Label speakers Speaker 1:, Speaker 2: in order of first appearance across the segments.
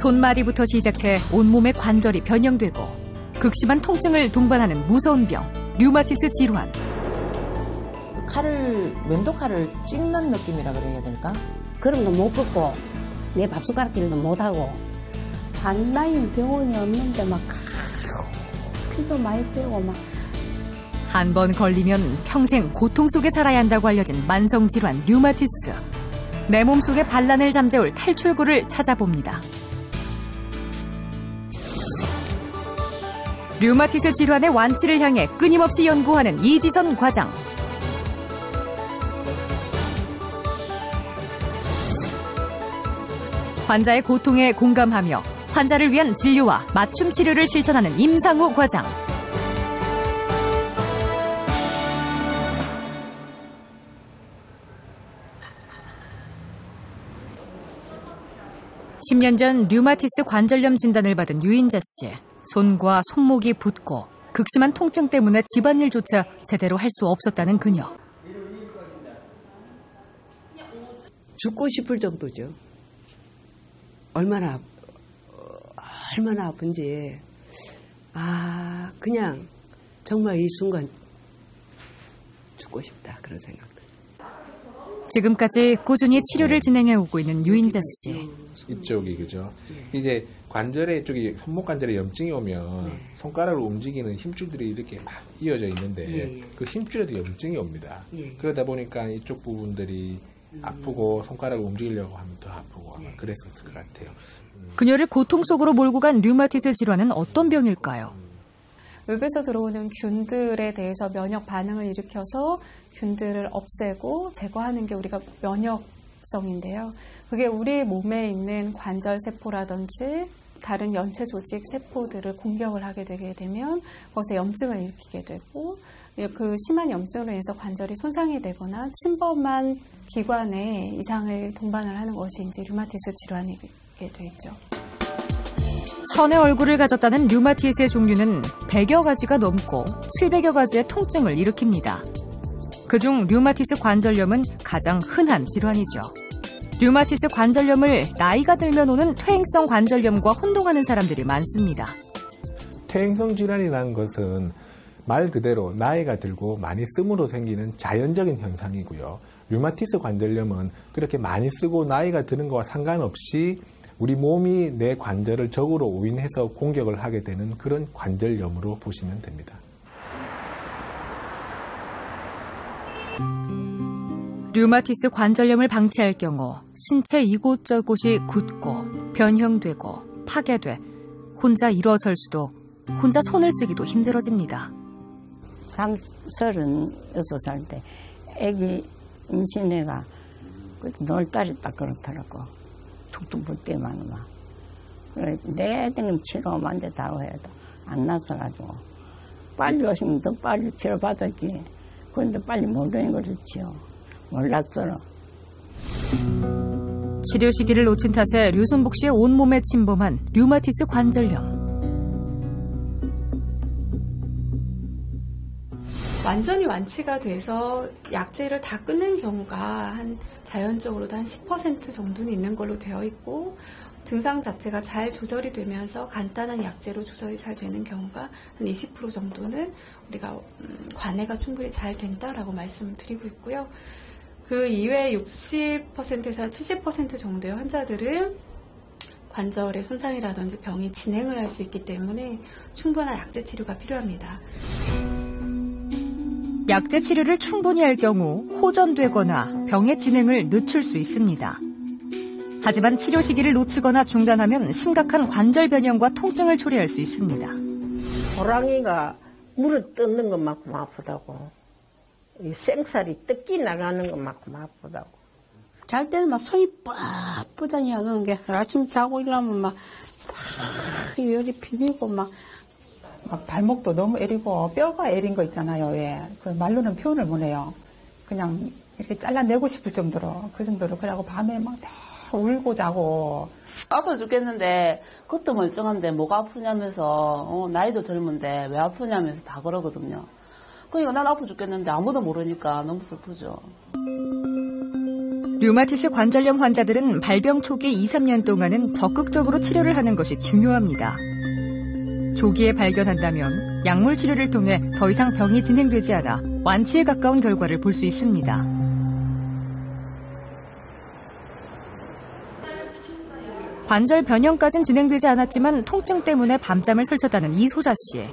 Speaker 1: 손마디부터 시작해 온몸의 관절이 변형되고 극심한 통증을 동반하는 무서운 병, 류마티스 질환.
Speaker 2: 면도칼을 찍는 느낌이라 그래야 될까?
Speaker 3: 그런 거 못 걷고 내 밥숟가락질도 못하고 한라인 병원이 없는데 막 피도 많이 빼고 막.
Speaker 1: 한 번 걸리면 평생 고통 속에 살아야 한다고 알려진 만성질환 류마티스. 내 몸속의 반란을 잠재울 탈출구를 찾아봅니다. 류마티스 질환의 완치를 향해 끊임없이 연구하는 이지선 과장. 환자의 고통에 공감하며 환자를 위한 진료와 맞춤 치료를 실천하는 임상우 과장. (10년) 전 류마티스 관절염 진단을 받은 유인자 씨. 손과 손목이 붓고 극심한 통증 때문에 집안일조차 제대로 할 수 없었다는 그녀.
Speaker 4: 죽고 싶을 정도죠. 얼마나 아픈지. 그냥 정말 이 순간 죽고 싶다, 그런 생각들.
Speaker 1: 지금까지 꾸준히 치료를 진행해 오고 있는 유인자 씨.
Speaker 5: 이쪽이 그죠. 이제 관절에 쪽이 손목 관절에 염증이 오면 손가락으로 움직이는 힘줄들이 이렇게 막 이어져 있는데 그 힘줄에도 염증이 옵니다. 그러다 보니까 이쪽 부분들이 아프고 손가락을 움직이려고 하면 더 아프고 아마 그랬었을 것 같아요.
Speaker 1: 그녀를 고통 속으로 몰고 간 류마티스 질환은 어떤 병일까요?
Speaker 6: 웹에서 들어오는 균들에 대해서 면역 반응을 일으켜서 균들을 없애고 제거하는 게 우리가 면역성인데요. 그게 우리 몸에 있는 관절 세포라든지 다른 연체 조직 세포들을 공격을 하게 되게 되면 거기서 염증을 일으키게 되고 그 심한 염증으로 인해서 관절이 손상이 되거나 침범한 기관에 이상을 동반을 하는 것이 이제 류마티스 질환이게 돼 있죠.
Speaker 1: 천의 얼굴을 가졌다는 류마티스의 종류는 100여 가지가 넘고 700여 가지의 통증을 일으킵니다. 그중 류마티스 관절염은 가장 흔한 질환이죠. 류마티스 관절염을 나이가 들면 오는 퇴행성 관절염과 혼동하는 사람들이 많습니다.
Speaker 5: 퇴행성 질환이라는 것은 말 그대로 나이가 들고 많이 씀으로 생기는 자연적인 현상이고요. 류마티스 관절염은 그렇게 많이 쓰고 나이가 드는 것과 상관없이 우리 몸이 내 관절을 적으로 오인해서 공격을 하게 되는 그런 관절염으로 보시면 됩니다.
Speaker 1: 류마티스 관절염을 방치할 경우 신체 이곳저곳이 굳고 변형되고 파괴돼 혼자 일어설 수도 혼자 손을 쓰기도 힘들어집니다.
Speaker 3: 36살 때 애기 임신해가 놀다리 딱 그렇더라고. 툭툭 붙대만 막. 그래 내 애들은 치료만 데 다 해도 안 났어가지고 빨리 오시면 더 빨리 치료받았지. 그런데 빨리 모르는 거였지요. 몰랐어.
Speaker 1: 치료 시기를 놓친 탓에 류순복 씨의 온몸에 침범한 류마티스 관절염.
Speaker 6: 완전히 완치가 돼서 약제를 다 끊는 경우가 한 자연적으로도 한 10% 정도는 있는 걸로 되어 있고 증상 자체가 잘 조절이 되면서 간단한 약제로 조절이 잘 되는 경우가 한 20% 정도는 우리가 관해가 충분히 잘 된다라고 말씀을 드리고 있고요. 그 이외에 60%에서 70% 정도의 환자들은 관절의 손상이라든지 병이 진행을 할 수 있기 때문에 충분한 약제 치료가 필요합니다.
Speaker 1: 약제 치료를 충분히 할 경우 호전되거나 병의 진행을 늦출 수 있습니다. 하지만 치료 시기를 놓치거나 중단하면 심각한 관절 변형과 통증을 초래할 수 있습니다.
Speaker 7: 호랑이가 물을 뜯는 것만큼 아프다고. 이 생살이 뜯기 나가는 것만큼 아프다고.
Speaker 3: 잘 때는 막 손이 뻣뻣하냐 그런 게 아침 자고 일어나면 막 열이 비비고 막
Speaker 8: 발목도 너무 애리고 뼈가 애린 거 있잖아요. 예. 그 말로는 표현을 못 해요. 그냥 이렇게 잘라내고 싶을 정도로 그 정도로 그러고 밤에 막 울고 자고.
Speaker 9: 아파 죽겠는데 그것도 멀쩡한데 뭐가 아프냐면서 나이도 젊은데 왜 아프냐면서 다 그러거든요. 그러니까 난 아파 죽겠는데 아무도 모르니까 너무 슬프죠.
Speaker 1: 류마티스 관절염 환자들은 발병 초기 2, 3년 동안은 적극적으로 치료를 하는 것이 중요합니다. 조기에 발견한다면 약물 치료를 통해 더 이상 병이 진행되지 않아 완치에 가까운 결과를 볼 수 있습니다. 관절 변형까지는 진행되지 않았지만 통증 때문에 밤잠을 설쳤다는 이소자 씨.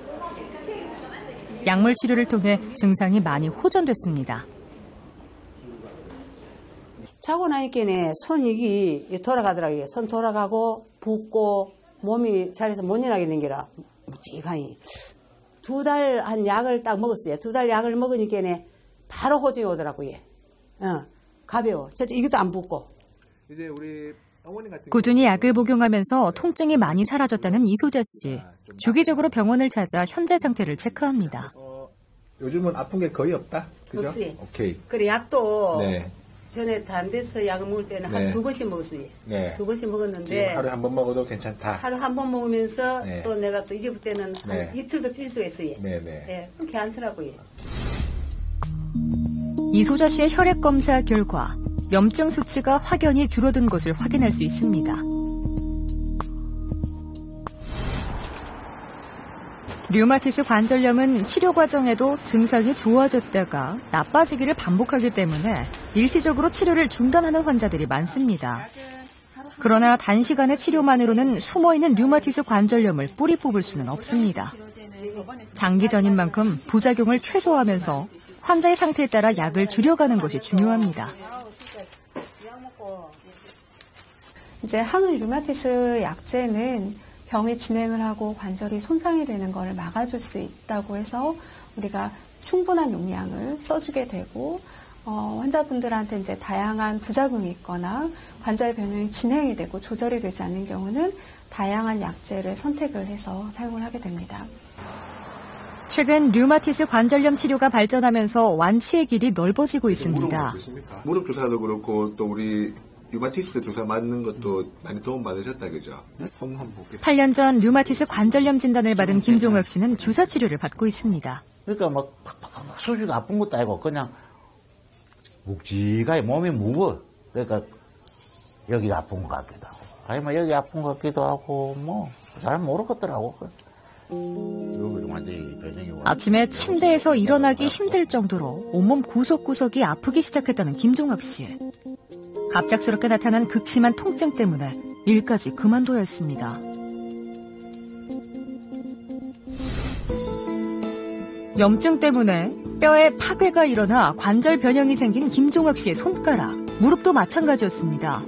Speaker 1: 약물 치료를 통해 증상이 많이 호전됐습니다.
Speaker 10: 자고 나니까네 손 이기 돌아가더라고요. 손 돌아가고 붓고 몸이 자리에서 못 일어나게 된 게라 묵직하니 2달 한 약을 딱 먹었어요. 2달 약을 먹으니까네 바로 호전이 오더라고요. 가벼워. 이것도 안 붓고.
Speaker 5: 이제 우리 어머니 같은
Speaker 1: 꾸준히 약을 복용하면서 통증이 많이 사라졌다는 이소자 씨. 주기적으로 병원을 찾아 현재 상태를 체크합니다.
Speaker 5: 요즘은 아픈 게 거의 없다. 그죠?
Speaker 10: 없지.
Speaker 5: 오케이.
Speaker 10: 그래 약도
Speaker 5: 네.
Speaker 10: 전에 담배서 약을 먹을 때는
Speaker 5: 네.
Speaker 10: 한 2번씩 먹었어요.
Speaker 5: 네.
Speaker 10: 2번씩 먹었는데
Speaker 5: 지금 하루에 한 번 먹어도 괜찮다.
Speaker 10: 하루 한 번 먹으면서
Speaker 5: 네.
Speaker 10: 또 내가 또 이제부터는
Speaker 5: 네.
Speaker 10: 한 이틀도 뛸 수가 있어요.
Speaker 5: 네네.
Speaker 10: 네, 그렇게 않더라고요.
Speaker 1: 이소자 씨의 혈액 검사 결과 염증 수치가 확연히 줄어든 것을 확인할 수 있습니다. 류마티스 관절염은 치료 과정에도 증상이 좋아졌다가 나빠지기를 반복하기 때문에 일시적으로 치료를 중단하는 환자들이 많습니다. 그러나 단시간의 치료만으로는 숨어있는 류마티스 관절염을 뿌리 뽑을 수는 없습니다. 장기전인 만큼 부작용을 최소화하면서 환자의 상태에 따라 약을 줄여가는 것이 중요합니다.
Speaker 6: 이제 항 류마티스 약제는 병이 진행을 하고 관절이 손상이 되는 것을 막아줄 수 있다고 해서 우리가 충분한 용량을 써주게 되고 환자분들한테 이제 다양한 부작용이 있거나 관절 변형이 진행이 되고 조절이 되지 않는 경우는 다양한 약제를 선택을 해서 사용을 하게 됩니다.
Speaker 1: 최근 류마티스 관절염 치료가 발전하면서 완치의 길이 넓어지고 있습니다.
Speaker 5: 무릎 주사도 그렇고 또 우리 류마티스 주사 맞는 것도 많이 도움 받으셨다 그죠? 손 한번 보겠습니다.
Speaker 1: 8년 전 류마티스 관절염 진단을 받은 김종학 씨는 주사 치료를 받고 있습니다.
Speaker 11: 그러니까 막 팍팍팍 쑤시고 아픈 것도 아니고 그냥 묵직하게 몸이 무거워. 그러니까 여기가 아픈 것 같기도 하고 아니면 여기 아픈 것 같기도 하고 뭐 잘 모르겠더라고.
Speaker 1: 아침에 침대에서 일어나기 힘들 정도로 온몸 구석구석이 아프기 시작했다는 김종학 씨. 갑작스럽게 나타난 극심한 통증 때문에 일까지 그만둬야 했습니다. 염증 때문에 뼈에 파괴가 일어나 관절 변형이 생긴 김종학 씨의 손가락, 무릎도 마찬가지였습니다.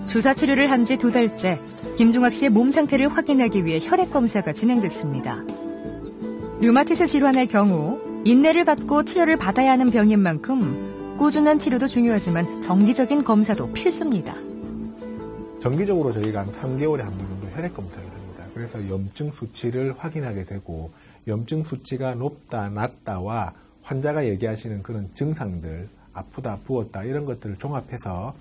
Speaker 1: 주사 치료를 한 지 2달째 김종학 씨의 몸 상태를 확인하기 위해 혈액 검사가 진행됐습니다. 류마티스 질환의 경우 인내를 갖고 치료를 받아야 하는 병인 만큼 꾸준한 치료도 중요하지만 정기적인 검사도 필수입니다.
Speaker 5: 정기적으로 저희가 한 3개월에 한 번 정도 혈액 검사를 합니다. 그래서 염증 수치를 확인하게 되고 염증 수치가 높다, 낮다와 환자가 얘기하시는 그런 증상들, 아프다, 부었다 이런 것들을 종합해서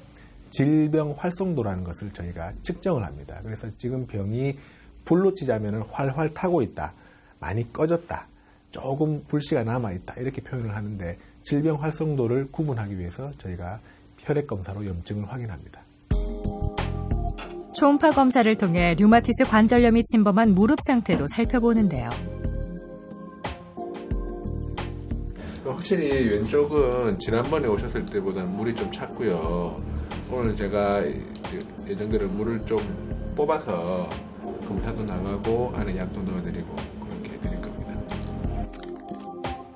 Speaker 5: 질병 활성도라는 것을 저희가 측정을 합니다. 그래서 지금 병이 불로 치자면 활활 타고 있다, 많이 꺼졌다, 조금 불씨가 남아있다 이렇게 표현을 하는데 질병 활성도를 구분하기 위해서 저희가 혈액 검사로 염증을 확인합니다.
Speaker 1: 초음파 검사를 통해 류마티스 관절염이 침범한 무릎 상태도 살펴보는데요.
Speaker 5: 확실히 왼쪽은 지난번에 오셨을 때보다는 물이 좀 찼고요. 오늘 제가 예정대로 물을 좀 뽑아서 검사도 나가고 안에 약도 넣어드리고 그렇게 해드릴 겁니다.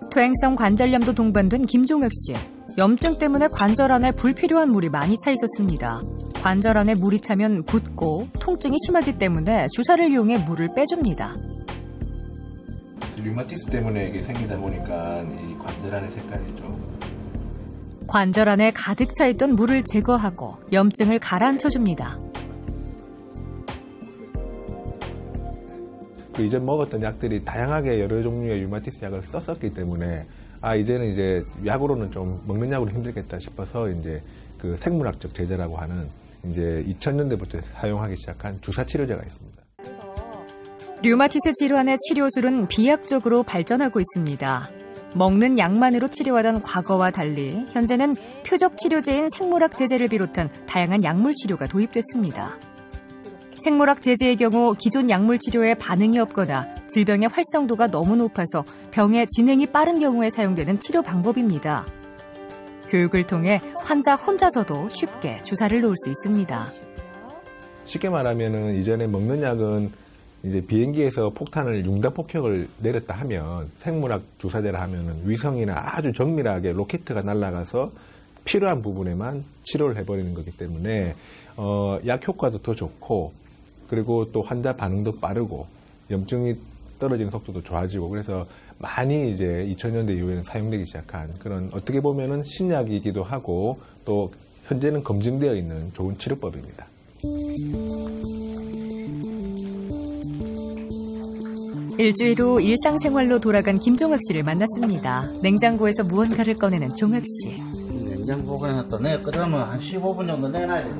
Speaker 1: 퇴행성 관절염도 동반된 김종학 씨. 염증 때문에 관절 안에 불필요한 물이 많이 차 있었습니다. 관절 안에 물이 차면 붓고 통증이 심하기 때문에 주사를 이용해 물을 빼줍니다.
Speaker 5: 류마티스 때문에 이게 생기다 보니까 이 관절 안의 색깔이 좀
Speaker 1: 관절 안에 가득 차 있던 물을 제거하고 염증을 가라앉혀줍니다.
Speaker 5: 그 이전 먹었던 약들이 다양하게 여러 종류의 류마티스 약을 썼었기 때문에 이제는 이제 약으로는 좀 먹는 약으로 힘들겠다 싶어서 이제 그 생물학적 제재라고 하는 이제 2000년대부터 사용하기 시작한 주사 치료제가 있습니다.
Speaker 1: 류마티스 질환의 치료술은 비약적으로 발전하고 있습니다. 먹는 약만으로 치료하던 과거와 달리 현재는 표적 치료제인 생물학 제제를 비롯한 다양한 약물 치료가 도입됐습니다. 생물학 제제의 경우 기존 약물 치료에 반응이 없거나 질병의 활성도가 너무 높아서 병의 진행이 빠른 경우에 사용되는 치료 방법입니다. 교육을 통해 환자 혼자서도 쉽게 주사를 놓을 수 있습니다.
Speaker 5: 쉽게 말하면은 이전에 먹는 약은 이제 비행기에서 폭탄을 융단 폭격을 내렸다 하면 생물학 주사제라 하면은 위성이나 아주 정밀하게 로켓가 날아가서 필요한 부분에만 치료를 해버리는 거기 때문에 약 효과도 더 좋고 그리고 또 환자 반응도 빠르고 염증이 떨어지는 속도도 좋아지고 그래서 많이 이제 2000년대 이후에는 사용되기 시작한 그런 어떻게 보면은 신약이기도 하고 또 현재는 검증되어 있는 좋은 치료법입니다.
Speaker 1: 일주일 후 일상생활로 돌아간 김종학 씨를 만났습니다. 냉장고에서 무언가를 꺼내는 종학 씨.
Speaker 11: 냉장고에 놨다 내 끓으면 한 15분 정도 내놔야 돼.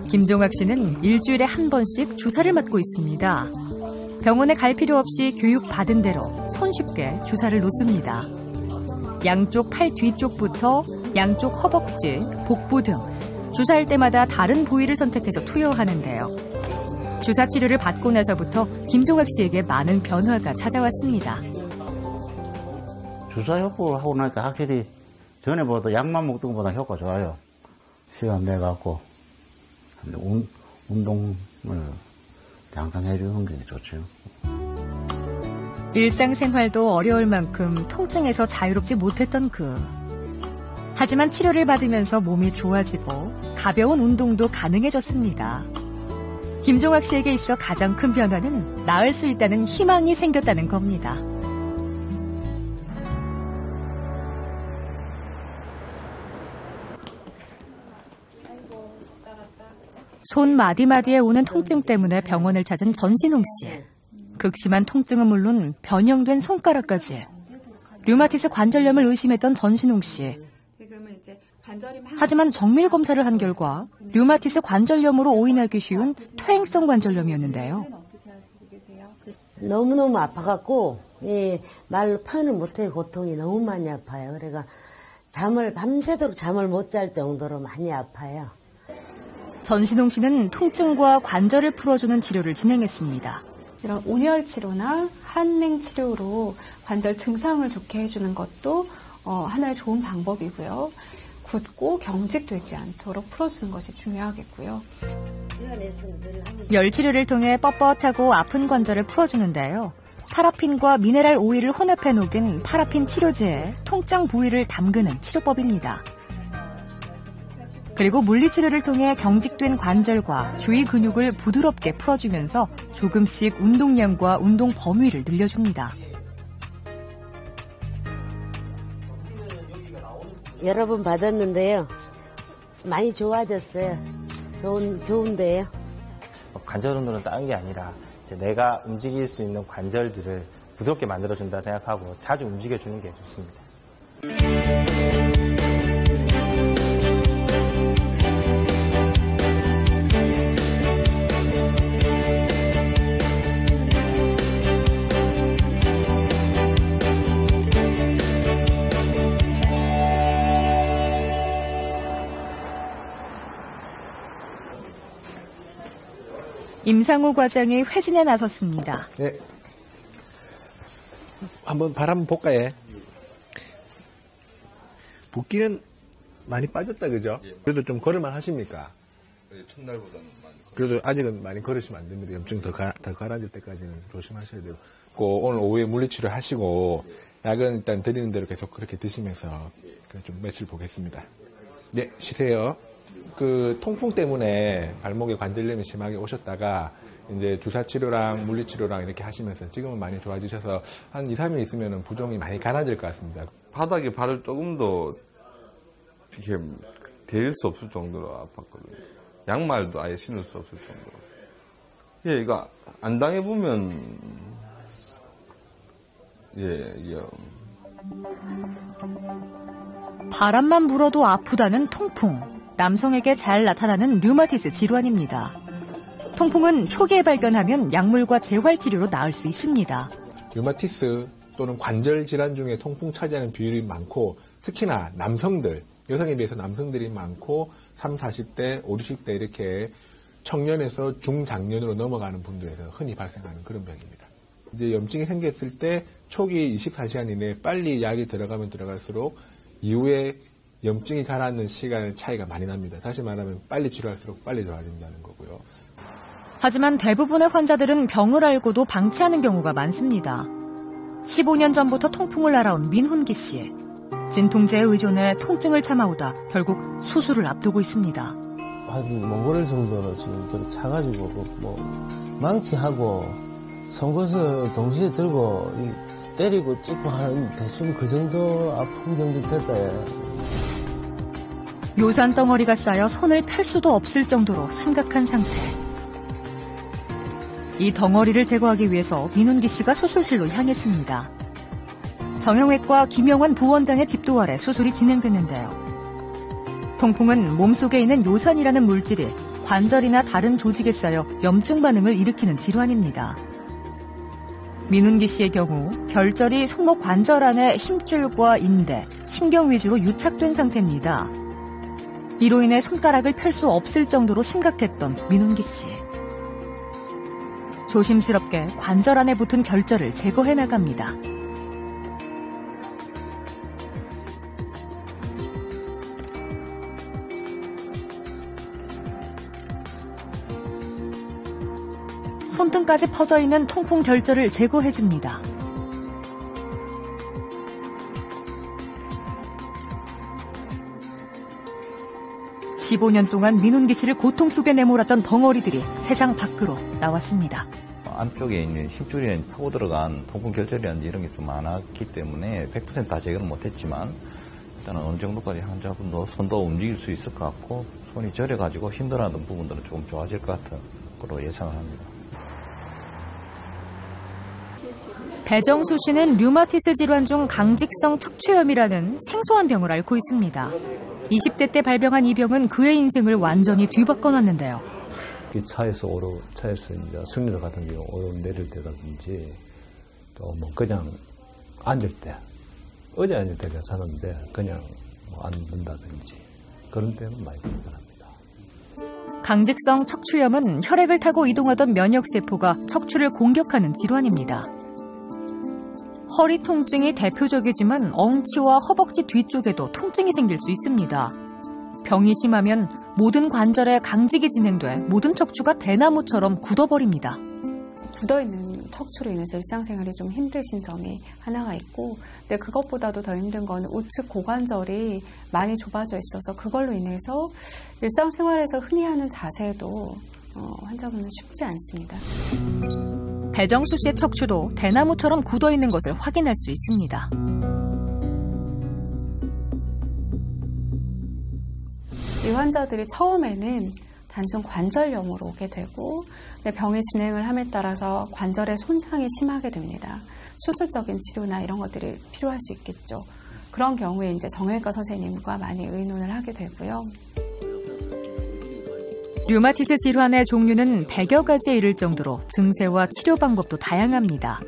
Speaker 1: 김종학 씨는 일주일에 한 번씩 주사를 맞고 있습니다. 병원에 갈 필요 없이 교육받은 대로 손쉽게 주사를 놓습니다. 양쪽 팔 뒤쪽부터 양쪽 허벅지, 복부 등 주사할 때마다 다른 부위를 선택해서 투여하는데요. 주사 치료를 받고 나서부터 김종학 씨에게 많은 변화가 찾아왔습니다.
Speaker 11: 주사 효과 하고 나니까 확실히 전에보다 약만 먹던 것보다 효과 좋아요. 시간 내갖고 운동을 항상 해주는 게 좋죠.
Speaker 1: 일상생활도 어려울 만큼 통증에서 자유롭지 못했던 하지만 치료를 받으면서 몸이 좋아지고 가벼운 운동도 가능해졌습니다. 김종학 씨에게 있어 가장 큰 변화는 나을 수 있다는 희망이 생겼다는 겁니다. 손 마디마디에 오는 통증 때문에 병원을 찾은 전신홍 씨. 극심한 통증은 물론 변형된 손가락까지. 류마티스 관절염을 의심했던 전신홍 씨. 하지만 정밀 검사를 한 결과 류마티스 관절염으로 오인하기 쉬운 퇴행성 관절염이었는데요.
Speaker 12: 너무너무 아파갖고 말로 표현을 못해 고통이 너무 많이 아파요. 그래가 밤새도록 잠을 못 잘 정도로 많이 아파요.
Speaker 1: 전신홍 씨는 통증과 관절을 풀어주는 치료를 진행했습니다.
Speaker 6: 이런 온열 치료나 한냉 치료로 관절 증상을 좋게 해주는 것도 하나의 좋은 방법이고요. 굳고 경직되지 않도록 풀어주는 것이 중요하겠고요.
Speaker 1: 열 치료를 통해 뻣뻣하고 아픈 관절을 풀어주는데요. 파라핀과 미네랄 오일을 혼합해 녹인 파라핀 치료제에 통증 부위를 담그는 치료법입니다. 그리고 물리치료를 통해 경직된 관절과 주위 근육을 부드럽게 풀어주면서 조금씩 운동량과 운동 범위를 늘려줍니다.
Speaker 12: 여러 번 받았는데요. 많이 좋아졌어요. 좋은데요.
Speaker 13: 관절 운동은 다른 게 아니라 이제 내가 움직일 수 있는 관절들을 부드럽게 만들어준다 생각하고 자주 움직여주는 게 좋습니다.
Speaker 1: 임상우 과장이 회진에 나섰습니다.
Speaker 5: 네. 한번 발 한번 볼까요? 붓기는 많이 빠졌다, 그죠? 그래도 좀 걸을만 하십니까?
Speaker 14: 네, 첫날보다는 많이
Speaker 5: 그래도 아직은 많이 걸으시면 안 됩니다. 염증 더 가라앉을 때까지는 조심하셔야 되고. 오늘 오후에 물리치료 하시고, 약은 일단 드리는 대로 계속 그렇게 드시면서 좀 며칠 보겠습니다. 네, 쉬세요. 통풍 때문에 발목에 관절염이 심하게 오셨다가 이제 주사 치료랑 물리 치료랑 이렇게 하시면서 지금은 많이 좋아지셔서 한 2, 3일 있으면 부종이 많이 가라앉을 것 같습니다.
Speaker 14: 바닥에 발을 조금 더 이렇게 대일 수 없을 정도로 아팠거든요. 양말도 아예 신을 수 없을 정도로. 예, 이거 안 당해보면
Speaker 1: 바람만 불어도 아프다는 통풍. 남성에게 잘 나타나는 류마티스 질환입니다. 통풍은 초기에 발견하면 약물과 재활치료로 나을 수 있습니다.
Speaker 5: 류마티스 또는 관절 질환 중에 통풍 차지하는 비율이 많고 특히나 남성들, 여성에 비해서 남성들이 많고 30, 40대, 50, 60대 이렇게 청년에서 중장년으로 넘어가는 분들에서 흔히 발생하는 그런 병입니다. 이제 염증이 생겼을 때 초기 24시간 이내에 빨리 약이 들어가면 들어갈수록 이후에 염증이 가라앉는 시간 차이가 많이 납니다. 다시 말하면 빨리 치료할수록 빨리 좋아진다는 거고요.
Speaker 1: 하지만 대부분의 환자들은 병을 알고도 방치하는 경우가 많습니다. 15년 전부터 통풍을 알아온 민훈기 씨. 진통제에 의존해 통증을 참아오다 결국 수술을 앞두고 있습니다.
Speaker 15: 한 몽골 정도로 지금 차가지고 망치하고 송곳을 동시에 들고 때리고 찍고 하는 대충 그 정도 아픈 정도 됐다.
Speaker 1: 요산 덩어리가 쌓여 손을 펼 수도 없을 정도로 심각한 상태. 이 덩어리를 제거하기 위해서 민훈기 씨가 수술실로 향했습니다. 정형외과 김영환 부원장의 집도 아래 수술이 진행됐는데요. 통풍은 몸속에 있는 요산이라는 물질이 관절이나 다른 조직에 쌓여 염증 반응을 일으키는 질환입니다. 민훈기 씨의 경우 결절이 손목 관절 안에 힘줄과 인대, 신경 위주로 유착된 상태입니다. 이로 인해 손가락을 펼 수 없을 정도로 심각했던 민훈기 씨. 조심스럽게 관절 안에 붙은 결절을 제거해 나갑니다. 손등까지 퍼져 있는 통풍 결절을 제거해줍니다. (15년) 동안 민훈기 씨를 고통 속에 내몰았던 덩어리들이 세상 밖으로 나왔습니다.
Speaker 16: 안쪽에 있는 힘줄에 파고 들어간 통풍 결절이라든지 이런 게 좀 많았기 때문에 100% 다 제거는 못했지만 일단은 어느 정도까지 환자분도 손도 움직일 수 있을 것 같고 손이 저려가지고 힘들어하던 부분들은 조금 좋아질 것 같은 걸로 예상을 합니다.
Speaker 1: 배정수 씨는 류마티스 질환 중 강직성 척추염이라는 생소한 병을 앓고 있습니다. 20대 때 발병한 이 병은 그의 인생을 완전히 뒤바꿔놨는데요.
Speaker 17: 차에서 이제 승리를 같은 경우 오르 내릴 때라든지 또 뭐 그냥 앉을 때 어제 앉을 때 괜찮은데 그냥 앉는다든지 그런 때는 많이 불편합니다.
Speaker 1: 강직성 척추염은 혈액을 타고 이동하던 면역세포가 척추를 공격하는 질환입니다. 허리 통증이 대표적이지만 엉치와 허벅지 뒤쪽에도 통증이 생길 수 있습니다. 병이 심하면 모든 관절에 강직이 진행돼 모든 척추가 대나무처럼 굳어버립니다.
Speaker 18: 굳어있는 척추로 인해서 일상생활이 좀 힘드신 점이 하나가 있고, 근데 그것보다도 더 힘든 건 우측 고관절이 많이 좁아져 있어서 그걸로 인해서 일상생활에서 흔히 하는 자세도 환자분은 쉽지 않습니다.
Speaker 1: 배정수 씨의 척추도 대나무처럼 굳어있는 것을 확인할 수 있습니다.
Speaker 18: 이 환자들이 처음에는 단순 관절염으로 오게 되고 병의 진행을 함에 따라서 관절의 손상이 심하게 됩니다. 수술적인 치료나 이런 것들이 필요할 수 있겠죠. 그런 경우에 이제 정형외과 선생님과 많이 의논을 하게 되고요.
Speaker 1: 류마티스 질환의 종류는 100여 가지에 이를 정도로 증세와 치료 방법도 다양합니다.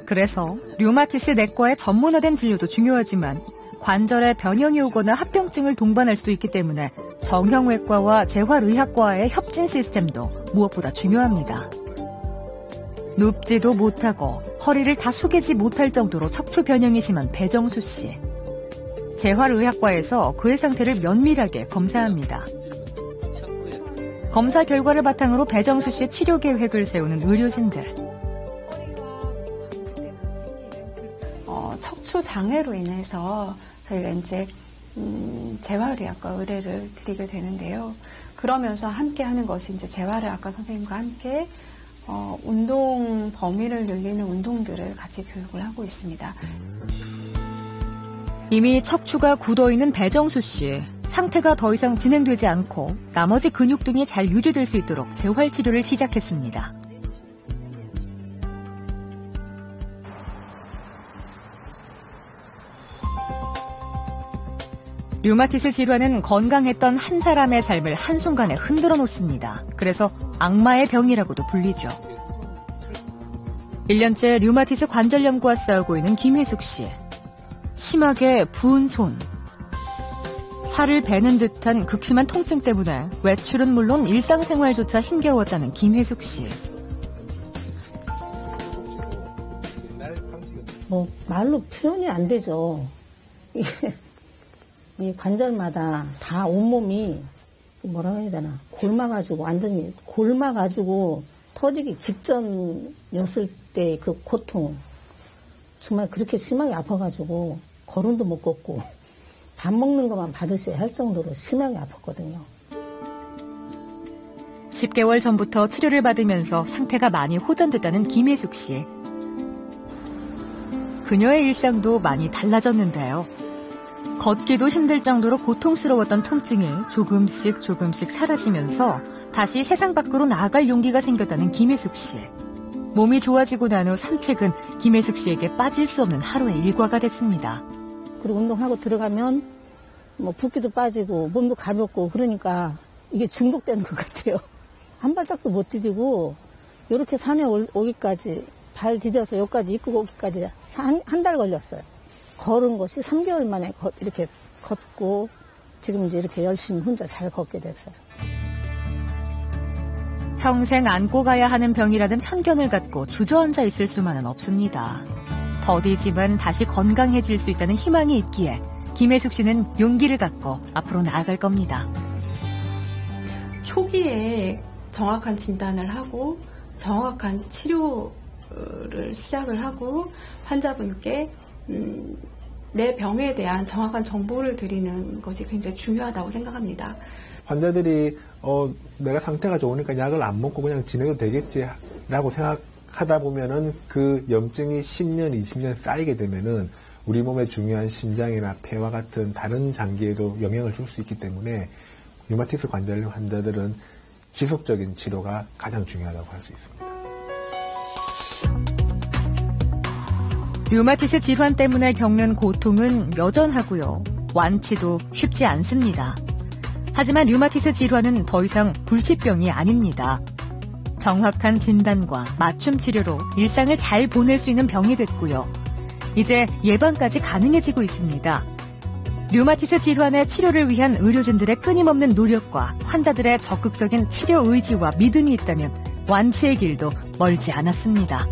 Speaker 1: 그래서 류마티스 내과의 전문화된 진료도 중요하지만 관절에 변형이 오거나 합병증을 동반할 수도 있기 때문에 정형외과와 재활의학과의 협진 시스템도 무엇보다 중요합니다. 눕지도 못하고 허리를 다 숙이지 못할 정도로 척추 변형이 심한 배정수 씨. 재활의학과에서 그의 상태를 면밀하게 검사합니다. 검사 결과를 바탕으로 배정수 씨의 치료 계획을 세우는 의료진들.
Speaker 18: 척추 장애로 인해서 저희가 이제 재활의학과 의뢰를 드리게 되는데요. 그러면서 함께 하는 것이 이제 재활의학과 선생님과 함께 운동 범위를 늘리는 운동들을 같이 교육을 하고 있습니다.
Speaker 1: 이미 척추가 굳어있는 배정수 씨. 상태가 더 이상 진행되지 않고 나머지 근육 등이 잘 유지될 수 있도록 재활치료를 시작했습니다. 류마티스 질환은 건강했던 한 사람의 삶을 한순간에 흔들어 놓습니다. 그래서 악마의 병이라고도 불리죠. 1년째 류마티스 관절염과 싸우고 있는 김혜숙 씨. 심하게 부은 손. 살을 베는 듯한 극심한 통증 때문에 외출은 물론 일상생활조차 힘겨웠다는 김혜숙 씨.
Speaker 7: 말로 표현이 안 되죠. 이 관절마다 다 온몸이 뭐라고 해야 되나 골마가지고 완전히 골마가지고 터지기 직전이었을 때 그 고통 정말 그렇게 심하게 아파가지고 걸음도 못 걷고 밥 먹는 것만 받으셔야 할 정도로 심하게 아팠거든요.
Speaker 1: 10개월 전부터 치료를 받으면서 상태가 많이 호전됐다는 김혜숙 씨. 그녀의 일상도 많이 달라졌는데요. 걷기도 힘들 정도로 고통스러웠던 통증이 조금씩 사라지면서 다시 세상 밖으로 나아갈 용기가 생겼다는 김혜숙 씨. 몸이 좋아지고 난 후 산책은 김혜숙 씨에게 빠질 수 없는 하루의 일과가 됐습니다.
Speaker 7: 그리고 운동하고 들어가면 뭐 붓기도 빠지고 몸도 가볍고 그러니까 이게 중독되는 것 같아요. 한 발짝도 못 디디고 이렇게 산에 오기까지 발 디뎌서 여기까지 입고 오기까지 한 달 걸렸어요. 걸은 것이 3개월 만에 이렇게 걷고 지금 이제 이렇게 열심히 혼자 잘 걷게 됐어요.
Speaker 1: 평생 안고 가야 하는 병이라는 편견을 갖고 주저앉아 있을 수만은 없습니다. 더디지만 다시 건강해질 수 있다는 희망이 있기에 김혜숙 씨는 용기를 갖고 앞으로 나아갈 겁니다.
Speaker 6: 초기에 정확한 진단을 하고 정확한 치료를 시작을 하고 환자분께 내 병에 대한 정확한 정보를 드리는 것이 굉장히 중요하다고 생각합니다.
Speaker 5: 환자들이 내가 상태가 좋으니까 약을 안 먹고 그냥 지내도 되겠지라고 생각하다 보면은 그 염증이 10년, 20년 쌓이게 되면은 우리 몸에 중요한 심장이나 폐와 같은 다른 장기에도 영향을 줄 수 있기 때문에 류마티스 관절염 환자들은 지속적인 치료가 가장 중요하다고 할 수 있습니다.
Speaker 1: 류마티스 질환 때문에 겪는 고통은 여전하고요. 완치도 쉽지 않습니다. 하지만 류마티스 질환은 더 이상 불치병이 아닙니다. 정확한 진단과 맞춤 치료로 일상을 잘 보낼 수 있는 병이 됐고요. 이제 예방까지 가능해지고 있습니다. 류마티스 질환의 치료를 위한 의료진들의 끊임없는 노력과 환자들의 적극적인 치료 의지와 믿음이 있다면 완치의 길도 멀지 않았습니다.